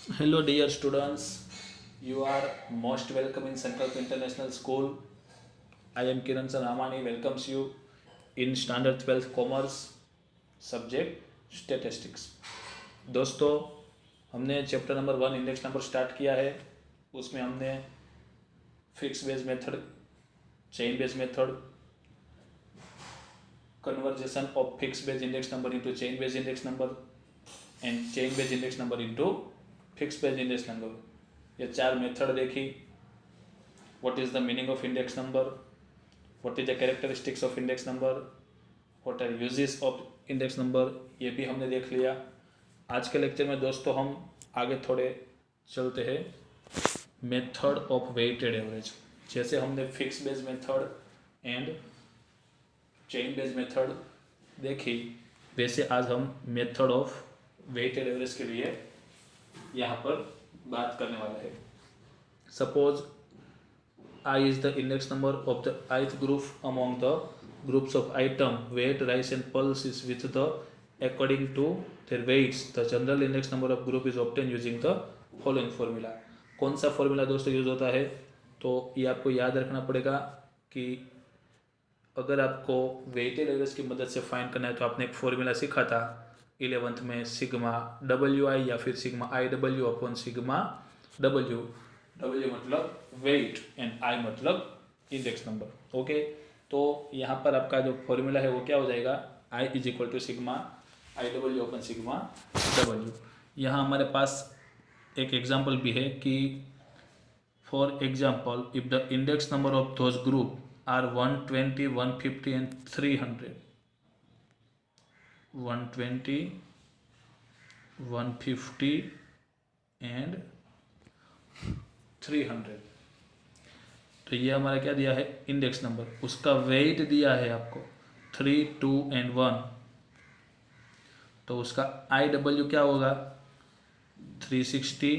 Hello, dear students. You are most welcome in Sankalp International School. I am Kiran Sanamani. Welcomes you in Standard 12th Commerce subject Statistics. दोस्तों, हमने chapter number 1 index number start किया है. उसमें हमने fix base method, chain base method, conversion of fix base index number into chain base index number and chain base index number into fix base index number, ये 4 method देखी. What is the meaning of index number, what is the characteristics of index number, what are uses of index number, ये भी हमने देख लिया. आज के lecture में दोस्तों हम आगे थोड़े चलते हैं मेथड ऑफ वेटेड एवरेज. जैसे हमने fix base method and chain base method देखी, वैसे आज हम मेथड ऑफ वेटेड एवरेज के लिए यहाँ पर बात करने वाला है. Suppose I is the index number of the ith group among the groups of item weight, rice and pulses with the according to their weights. The general index number of group is obtained using the following formula. कौन सा formula दोस्तों use होता है? तो ये आपको याद रखना पड़ेगा कि अगर आपको वेटेड एवरेज की मदद से फाइंड करना है तो आपने एक फॉर्मूला सीखा था 11th में, सिग्मा WI या फिर sigma IW upon sigma W. W मतलब वेट एंड I मतलब इंडेक्स नंबर. ओके, तो यहाँ पर आपका जो फॉर्मूला है वो क्या हो जाएगा? I is equal to sigma IW upon sigma W. यहाँ हमारे पास एक एग्जाम्पल भी है कि for example if the index number of those group are 120, 150 and 300. 120, 150 and 300. तो ये हमारा क्या दिया है? Index number. उसका वेट दिया है आपको 3, 2 एंड 1. तो उसका IW क्या होगा? 360,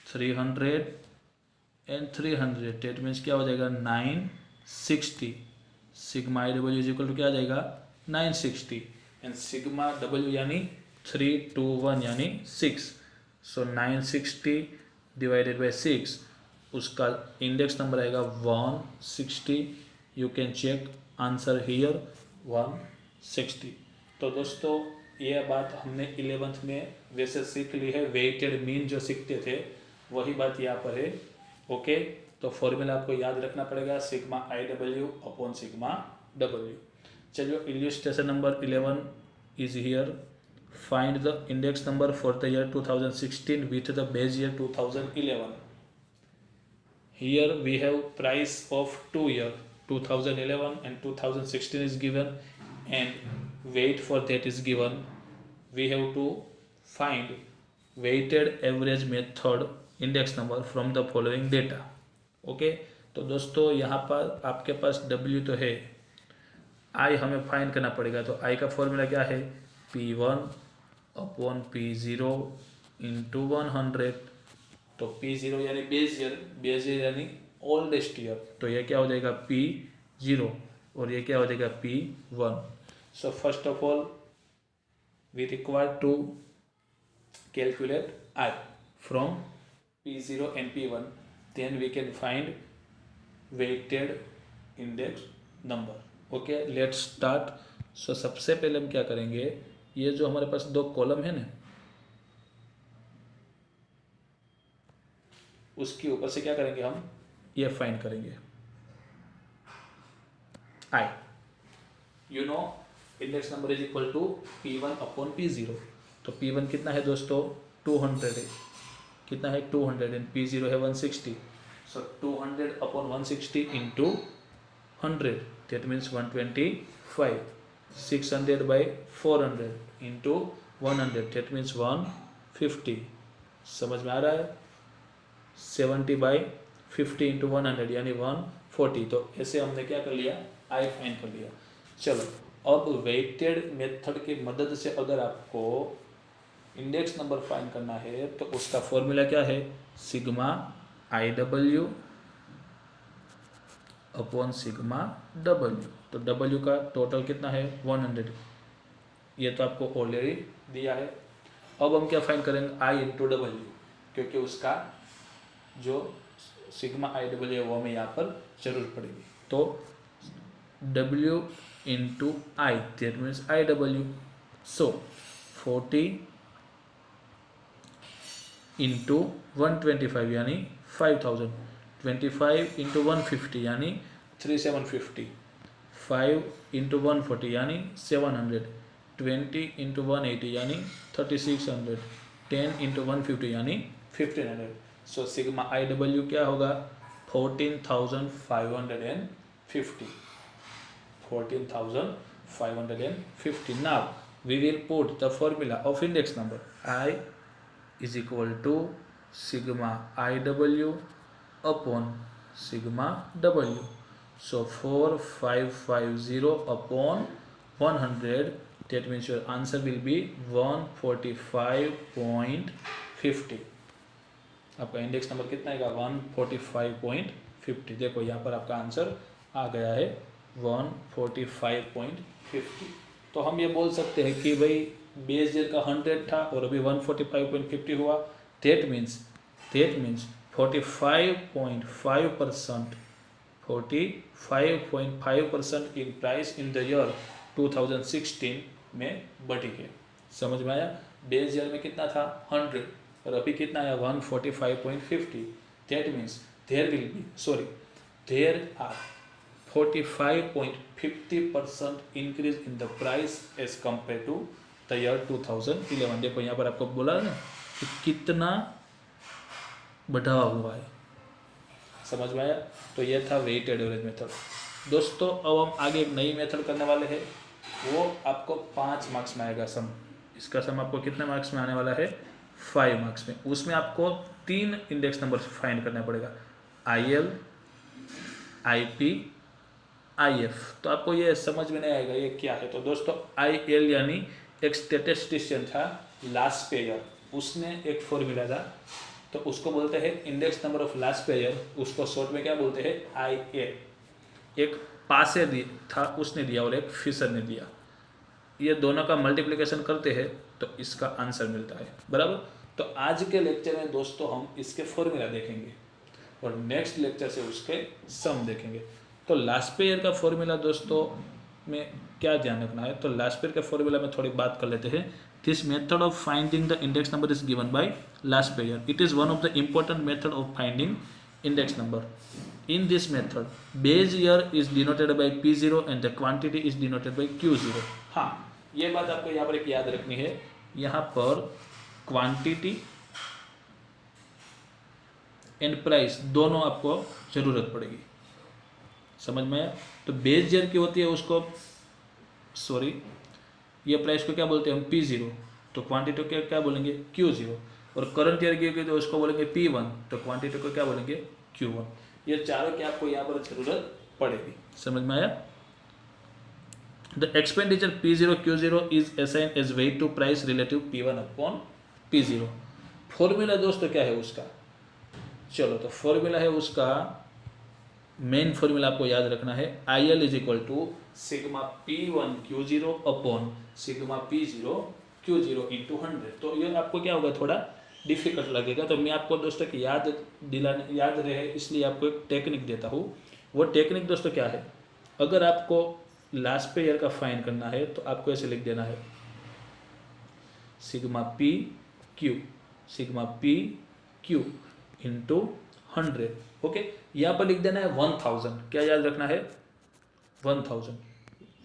300 एंड 300. डेट मीन्स क्या हो जाएगा? 960. Sigma IW is equal to क्या आ जाएगा? 960 एंड सिग्मा W यानी 3, 2, 1 यानी 6. सो 960 डिवाइडेड बाई 6, उसका इंडेक्स नंबर आएगा 160. You can check answer here 160. तो दोस्तों ये बात हमने 11th में वैसे सीख ली है. वेटेड मीन जो सीखते थे वही बात यहाँ पर है. ओके, तो फॉर्मूला आपको याद रखना पड़ेगा sigma IW upon sigma W. चलिए, illustration number 11 is here. Find the index number for the year 2016 with the base year 2011. Here we have price of 2 year 2011 and 2016 is given and weight for that is given. We have to find weighted average method index number from the following data. Okay, तो दोस्तों यहाँ पर आपके पास W तो है, I हमें find करना पड़ेगा. तो I का फॉर्मूला क्या है? P1 upon P0 into 100. तो P0 यानी बेस ईयर यानी ओल्डेस्ट ईयर. तो ये क्या हो जाएगा? P0 और ये क्या हो जाएगा? P1. So first of all we require to calculate I from P0 and P1. Then we can find weighted index number. Okay, let's start. So सबसे पहले हम क्या करेंगे, ये जो हमारे पास 2 कॉलम है ना, उसके ऊपर से क्या करेंगे हम? ये फाइंड करेंगे I. You know index number is equal to P1 upon P0. तो P1 कितना है दोस्तों? 200 है. कितना है? 200 एंड P0 है 160. सो 200 upon 160 into 100, that means 125. 600 by 400 into 100, that means 150. समझ में आ रहा है? 70 by 50 इंटू 100 यानी 140. तो ऐसे हमने क्या कर लिया? I फाइंड कर लिया. चलो, अब वेटेड मेथड की मदद से अगर आपको इंडेक्स नंबर फाइंड करना है तो उसका फॉर्मूला क्या है? Sigma IW upon sigma W. तो W का टोटल कितना है? 100. ये तो आपको ऑलरेडी दिया है. अब हम क्या फाइंड करेंगे, आई इंटू डब्ल्यू, क्योंकि उसका जो सिग्मा आई डब्ल्यू है वो हमें यहाँ पर जरूर पड़ेगी। तो W into I, that means I W. So 40 into 125 यानी 5000, 25 इंटू 150 यानी 3750, 5 इंटू 140 यानी 700, 20 इंटू 180 यानी 3600, 10 इंटू 150 यानी 1500। सो सिग्मा आई डब्ल्यू क्या होगा, 14,550, 14,550। Now we will put the formula of index number. I is equal to sigma IW upon sigma W. So 4550 upon 100, that means your answer will be 145.50। आपका index number कितना आएगा, 145.50। देखो यहाँ पर आपका answer आ गया है 145.50। तो हम ये बोल सकते हैं कि भाई बेस ईयर का 100 था और अभी 145.50 हुआ, that means 45.5%, 45.5% in price in the year 2016 में बढ़ी है। समझ में आया, बेस ईयर में कितना था 100 और अभी कितना आया 145.50, that means there are 45.50% increase in the price as compare to the year 2011। देखो यहाँ पर आपको बोला ना कि कितना बढ़ावा हुआ है, समझ में आया। तो ये था वेटेड एवरेज मेथड। दोस्तों अब हम आगे एक नई मेथड करने वाले हैं, वो आपको 5 मार्क्स में आएगा सम। इसका सम आपको कितने मार्क्स में आने वाला है, 5 मार्क्स में। उसमें आपको 3 इंडेक्स नंबर फाइंड करना पड़ेगा, IL, IP, IF। तो आपको ये समझ में नहीं आएगा ये क्या है। तो दोस्तों IL यानी एक स्टैटिस्टिशियन था लास्ट पेयर, उसने एक फॉर्मूला था, तो उसको बोलते हैं index number of last pair, उसको शॉर्ट में क्या बोलते हैं, IA। एक पासे था उसने दिया और एक फिशर ने दिया, ये दोनों का मल्टीप्लिकेशन करते हैं तो इसका आंसर मिलता है, बराबर। तो आज के लेक्चर में दोस्तों हम इसके फॉर्मूला देखेंगे और नेक्स्ट लेक्चर से उसके सम देखेंगे। तो लास्ट पेयर का फॉर्मूला दोस्तों में क्या ध्यान रखना है, तो लास्ट पेयर का फॉर्मूला में थोड़ी बात कर लेते हैं। This method of finding the index number is given by last pair. It is one of the important method of finding index number. In this method, base year is denoted by P0 and the quantity is denoted by Q0। हाँ, ये बात आपको यहाँ पर एक याद रखनी है, यहाँ पर क्वांटिटी एंड प्राइस दोनों आपको जरूरत पड़ेगी, समझ में आया। तो बेस ईयर की होती है उसको ये प्राइस को क्या बोलते हैं हम, P0, तो क्वांटिटी को क्या बोलेंगे, Q0। और करंट ईयर की तो उसको बोलेंगे P1, तो क्वांटिटी को क्या बोलेंगे, Q1। ये चारों की आपको यहाँ पर जरूरत पड़ेगी, समझ में आया। The expenditure P0 Q0 is assign as weight to price relative P1 upon P0। Formula दोस्तों क्या है उसका, चलो तो फॉर्मूला है उसका, मेन फॉर्मूला आपको याद रखना है, IL is equal to sigma P1 Q0 upon sigma P0 Q0 into 100। तो ये आपको क्या होगा, थोड़ा डिफिकल्ट लगेगा, तो मैं आपको दोस्तों की याद रहे इसलिए आपको एक टेक्निक देता हूँ। वो टेक्निक दोस्तों क्या है, अगर आपको लास्ट पे ईयर का फाइन करना है तो आपको ऐसे लिख देना है, sigma P Q into 100। Okay, यहाँ पर लिख देना है 1000, क्या याद रखना है, 1000,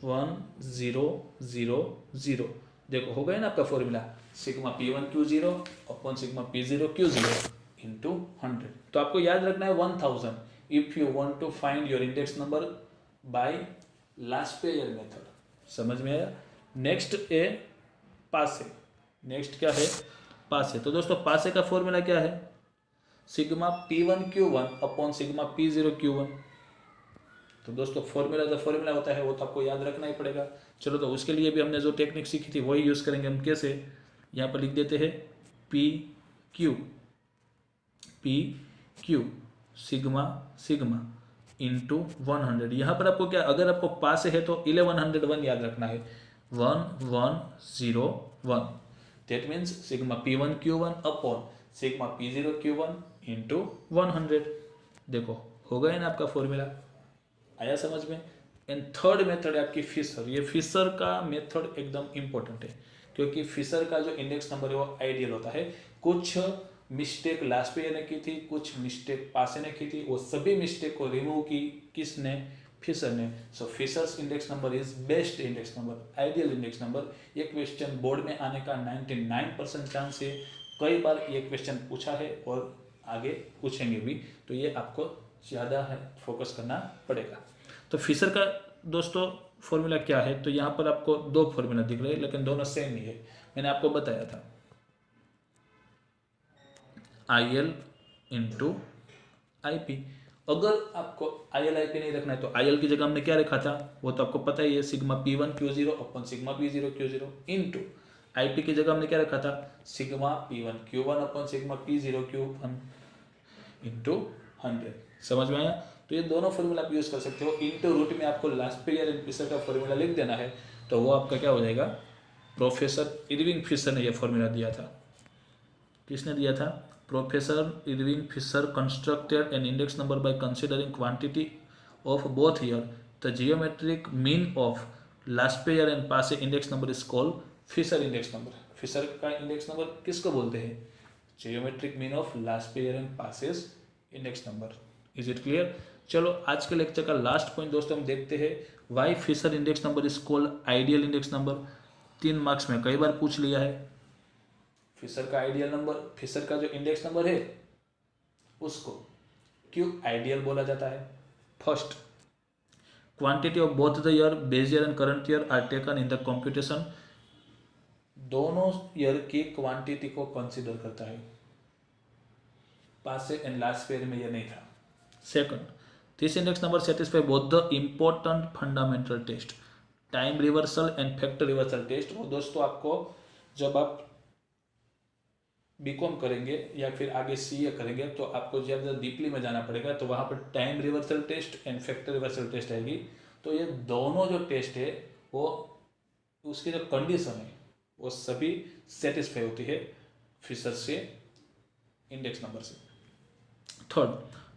1000। देखो हो गया ना आपका formula, sigma P1 Q0 upon sigma P0 Q0 into 100। तो आपको याद रखना है 1000 if you want to find your index number by Laspeyres method, समझ में आया। नेक्स्ट है पासे, नेक्स्ट क्या है, पासे। तो दोस्तों पासे का फॉर्मूला क्या है, sigma P1 Q1 upon sigma P0 Q1। तो दोस्तों फॉर्मूला जो फॉर्मूला होता है वो तो आपको याद रखना ही पड़ेगा। चलो तो उसके लिए भी हमने जो टेक्निक सीखी थी वही यूज़ करेंगे हम। कैसे, यहाँ पर लिख देते हैं पी क्यू सिग्मा इंटू 100। यहाँ पर आपको क्या, अगर आपको पास है तो 1101 याद रखना है, 1101, that means sigma P1Q1 upon sigma P0Q1 into 100। देखो हो गया ना आपका फॉर्मूला, आया समझ में। एंड थर्ड मेथड है आपकी फिशर। ये फिशर का मेथड एकदम इंपॉर्टेंट है, क्योंकि फिशर का जो इंडेक्स नंबर है वो आइडियल होता है। कुछ मिस्टेक लास्ट पे ने की थी, कुछ मिस्टेक पासे ने की थी, वो सभी मिस्टेक को रिमूव की किसने, फिशर ने। So Fisher's index number is best index number, ideal index number. ये क्वेश्चन बोर्ड में आने का 99% चांस है। कई बार ये क्वेश्चन पूछा है और आगे पूछेंगे भी, तो ये आपको ज़्यादा है फोकस करना पड़ेगा। तो फिशर का दोस्तों फॉर्मूला क्या है, तो यहाँ पर आपको दो फॉर्मूला दिख रहे हैं, लेकिन दोनों सेम ही है। मैंने आपको बताया था IL इंटू IP। अगर आपको IL IP नहीं रखना है तो IL की जगह हमने क्या रखा था, वो तो आपको पता ही है, सिग्मा P1Q0 अपन सिग्मा P0Q0 इंटू IP की जगह हमने क्या रखा था, सिग्मा P1Q1 अपन सिग्मा P0Q1 इंटू 100। समझ में आया। तो ये दोनों फॉर्मूला आप यूज़ कर सकते हो। इंटू रूट में आपको लास्ट पे या फिशर का फॉर्मूला लिख देना है, तो वो आपका क्या हो जाएगा, प्रोफेसर इरविंग फिशर ने यह फॉर्मूला दिया था। किसने दिया था, professor Irving Fisher constructed an index number by considering quantity of both year the geometric mean of Laspeyres and Paasche index number is called Fisher index number. Fisher का index number किसको बोलते हैं, geometric mean of Laspeyres and Paasche's index number. Is it clear. चलो आज के lecture का last point दोस्तों हम देखते हैं, why Fisher index number is called ideal index number. 3 marks में कई बार पूछ लिया है। फिशर का आइडियल नंबर, फिशर का जो इंडेक्स नंबर है उसको क्यों आइडियल बोला जाता है। First, quantity of both the year, base year and current year are taken in the computation. दोनों ईयर की क्वांटिटी को कंसीडर करता है, पास एंड लास्ट ईयर में यह नहीं था। Second, this index number satisfy both the important fundamental test, time reversal and factor reversal test. वो दोस्तों आपको जब आप बीकॉम करेंगे या फिर आगे सीए करेंगे तो आपको ज़्यादा डीपली में जाना पड़ेगा, तो वहाँ पर time reversal test and factor reversal test आएगी। तो ये दोनों जो टेस्ट है वो उसकी जो कंडीशन है वो सभी सेटिस्फाई होती है फिशर से इंडेक्स नंबर से। Third,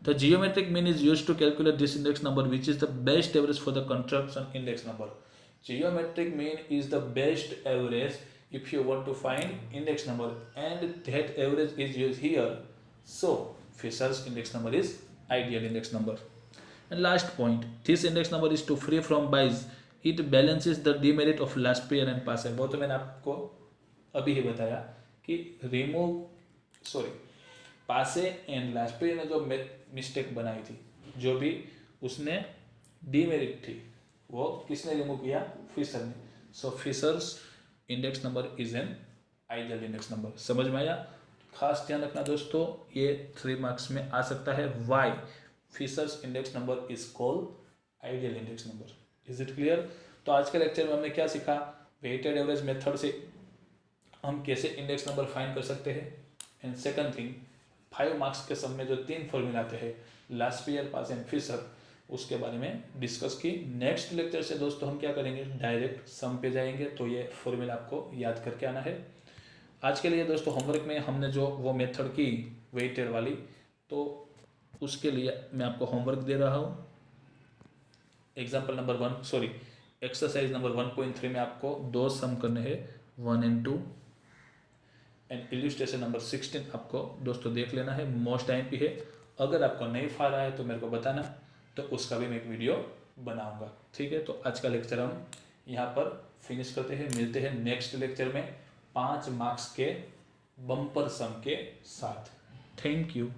the geometric mean is used to calculate this index number which is the best average for the construction index number. Geometric mean is the best average if you want to find index number, and that average is used here, so Fisher's index number is ideal index number. And last point, this index number is too free from bias, it balances the demerit of last pair and past pair। वो तो मैंने आपको अभी ही बताया कि पासे and last pair ने जो मिस्टेक बनाई थी, जो भी उसने डीमेरिट थी, वो किसने रिमूव किया, फिशर ने। So Fisher's index number is an ideal index number. समझ में आया। खास ध्यान रखना दोस्तों, ये 3 मार्क्स में आ सकता है, why Fisher's index number is called ideal index number. Is it clear. तो आज के लेक्चर में हमने क्या सीखा, वेटेड एवरेज मेथड से हम कैसे इंडेक्स नंबर फाइंड कर सकते हैं। एंड सेकंड थिंग, 5 मार्क्स के सम में जो 3 फॉर्मूला आते हैं, Laspeyres, Paasche and Fisher, उसके बारे में डिस्कस की। नेक्स्ट लेक्चर से दोस्तों हम क्या करेंगे, डायरेक्ट सम पे जाएंगे, तो ये फॉर्मूला आपको याद करके आना है। आज के लिए दोस्तों होमवर्क में हमने जो वो मेथड की वेटेड वाली, तो उसके लिए मैं आपको होमवर्क दे रहा हूँ। एग्जाम्पल नंबर 1 एक्सरसाइज नंबर 1.3 में आपको 2 सम करने हैं, 1 and 2, एंड इल्यूस्ट्रेशन नंबर 16 आपको दोस्तों देख लेना है। मोस्ट टाइम पे है, अगर आपको नहीं फा रहा है तो मेरे को बताना, तो उसका भी मैं एक वीडियो बनाऊंगा। ठीक है, तो आज का लेक्चर हम यहाँ पर फिनिश करते हैं। मिलते हैं नेक्स्ट लेक्चर में 5 मार्क्स के बम्पर सम के साथ। Thank you.